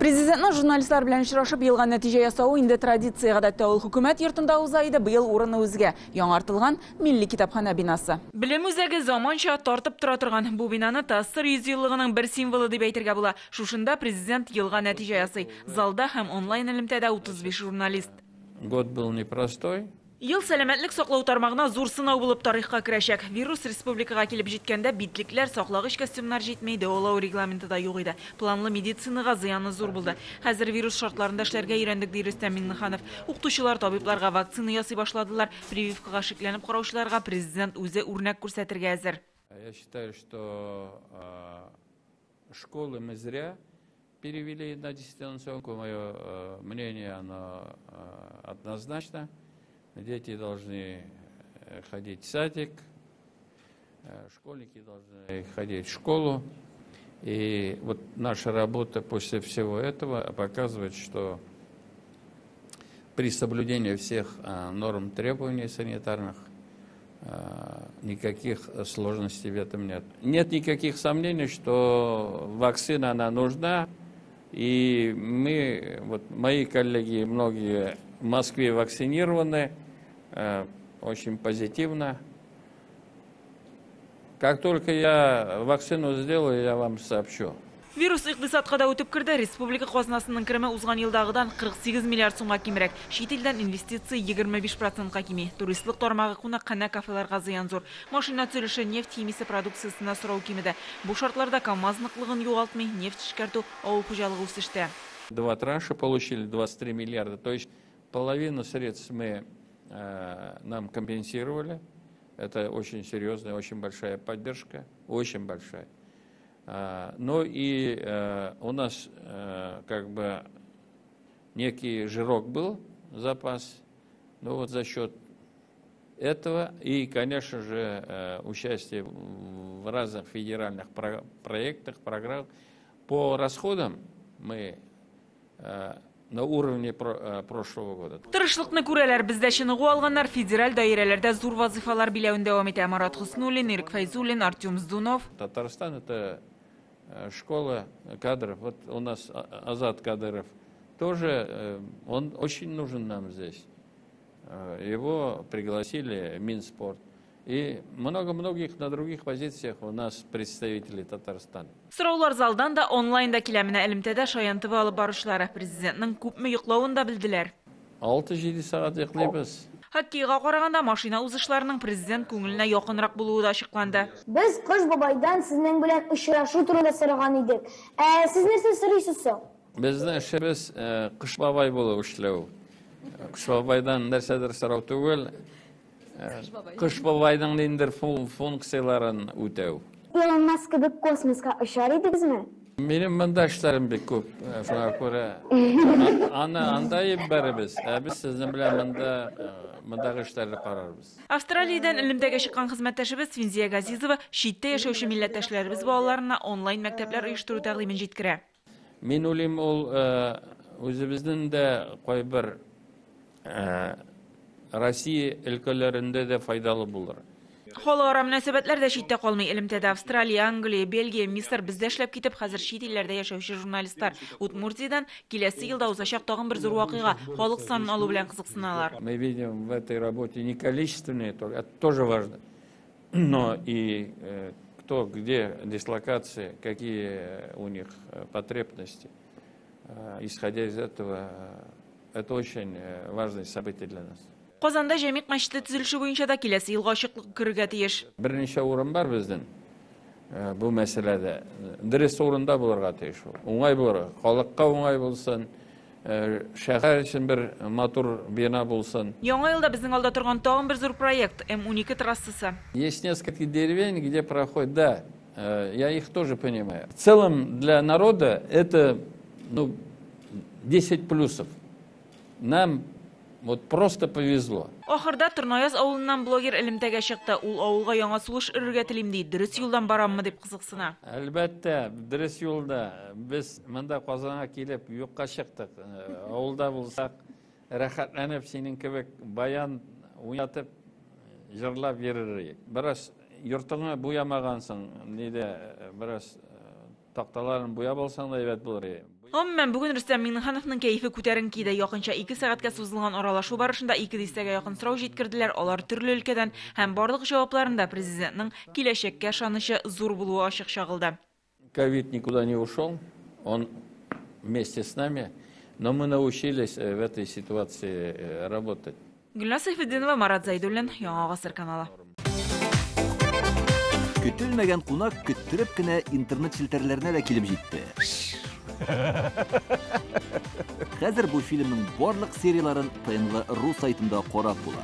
Президентның журналистлар белән очрашып елган нәтиҗә ясауы инде традициягә дә тәүл. Хөкүмәт йортында узайды быел урыны үзгә. Яңартылган милли китапхана бинасы. Белем үзәге заманча тартып тора торган бу бинаны ТАССР 100 еллыгының бер символы дип әйтергә була. Шушында президент елга нәтиҗә ясый. Залда һәм онлайн элемтәдә 35 журналист. Год был непростой. Ел сәламәтлек саклау тармагына зур сынау булып тарихка керәчәк. Вирус республикага килеп җиткәндә битлекләр, саклагыч костюмнар җитмәйде, олау регламенты да юк иде. Планлы медицинага зыяны зур булды. Хәзер вирус шартларында эшләргә өйрәндек, ди Рөстәм Миңнеханов. Укытучылар, табибларга вакцина ясый башладылар. Прививкага шикләнеп караучыларга президент үзе үрнәк күрсәтергә әзер. Я считаю, что школы мы зря перевели на дистанционку. Мое мнение, оно однозначно. Дети должны ходить в садик, школьники должны ходить в школу. И вот наша работа после всего этого показывает, что при соблюдении всех норм требований санитарных никаких сложностей в этом нет. Нет никаких сомнений, что вакцина она нужна. И мы, вот мои коллеги, многие в Москве вакцинированы, очень позитивно. Как только я вакцину сделаю, я вам сообщу. Вирус икътисадка да үтеп кирде. Республика казнасының киреме узган елдагыдан 48 миллиард сумга кимрәк. Чит илдән инвестиция 25%ка кими. Туристлык тармагы кунакхана, кафеларга зыян зур. Машина төзелеше, нефть химиясе продукциясына сорау кимеде. Бу шартларда КАМАЗ ныклыгын югалтмый, нефть эшкәртү авыл хуҗалыгы үсештә. Два транша получили 23 миллиарда. То есть половину средств нам компенсировали. Это очень серьезная, очень большая поддержка. Очень большая. Ну и у нас как бы некий жирок был, запас. Ну вот за счет этого и, конечно же, участие в разных федеральных проектах, программах. По расходам мы на уровне прошлого года. Тырышлыкны күрәләр, бездә чыныгу алганнар федераль даирәләрдә зур вазифалар биләвен дәвам итә. Марат Хуснуллин, Ирек Файзуллин, Артем Сдунов. Татарстан это школа кадров. Вот у нас Азат Кадыров тоже, он очень нужен нам здесь. Его пригласили в Минспорт. И многих на других позициях у нас представители Татарстана. Сораулар залдан да онлайнда киләменә элемтәдә шаянтыбы алып баручылар президентның күпме йоклавын да белделәр. 6-7 сағат йоклыйбыз. Хоккейга караганда машина узышларының президент күңеленә якынрак булуы да ачыкланды. Без Кыш бабайдан сезнең белән очрашу турында сораган идек. Сез нәрсә сорыйсыз? Безнең эшебез Кыш бабай булып эшләү. Кыш бабайдан нәрсәдер сорау түгел. Кыш бабайның ниндер функцияларын үтәү. Илон Маск кебек космоска очар идегезме? Минем монда эшләрем бик күп. Шуңа күрә андай барыбыз. Без сезнең белән мондагы эшләрне карарбыз. Австралиядән элемтәгә чыккан хезмәттәшебез Финзия Газизова читтә яшәүче милләттәшләребез балаларына онлайн мәктәпләр оештыру тәкъдимен җиткерә. Мин уйлыйм, ул үзебезнең дә кайбер Россия өлкәләрендә дә файдалы булыр. Халыкара мөнәсәбәтләр дә читтә калмый. Элемтәдә Австралия, Англия, Бельгия, Мисыр бездә эшләп китеп, хәзер чит илләрдә яшәүче журналистлар Удмуртиядән киләсе елда узачак тагын бер зур вакыйга халык санын алу белән кызыксыналар. Мы видим в этой работе не количественные, это тоже важно, но и кто, где дислокации, какие у них потребности. Исходя из этого, это очень важное событие для нас. Казанда Җәмигъ мәчете төзелеше буенча да киләсе елга ачыклык кергә тиеш. Берничә урын бар безнең бу мәсьәләдә. Дөрес урында булырга тиеш. Уңай булыр, халыкка уңай булсын, шәһәр өчен бер матур бина булсын. Яңа елда безнең алда торган тагын бер зур проект М12 трассасы. Есть несколько деревень, где проходит, да, я их тоже понимаю. В целом для народа это 10 плюсов. Нам вот просто повезло. Ахырда Тырнаяз авылыннан блогер элемтәгә чыкты. Ул авылга яңа сулыш өрергә телим ди. Дөрес юлдан бараммы дип кызыксына. Әлбәттә, дөрес юлда. Без монда Казанга килеп юкка чыктык. Авылда булсак, рәхәтләнеп синең кебек баян уятып җырлап йөрер. Бераз йортыңа буямагансың, ниде бераз такталарын буяп алсаң да әйбәт булыр. Гомумән, бүген Рөстәм Миңнехановның кәйфе күтәренкиде. Якынча 2 сәгатькә сузылган аралашу барышында 2 дистәгә якын сорау җиткерделәр. Алар төрле өлкәдән һәм барлык җавапларында президентның киләчәккә ышанычы зур булуы ачык чагылды. Ковид никуда не ушел, он вместе с нами, но мы научились в этой ситуации работать. Гөлназ Сайфетдинова, Марат Зайдуллин, Яңа Гасыр каналы. Көтелмәгән кунак көттөреп кенә интернет челтәрләренә дә килеп җитте. Хәзер бу фильмның барлык серияларын ТНВ.ру сайтында карап була.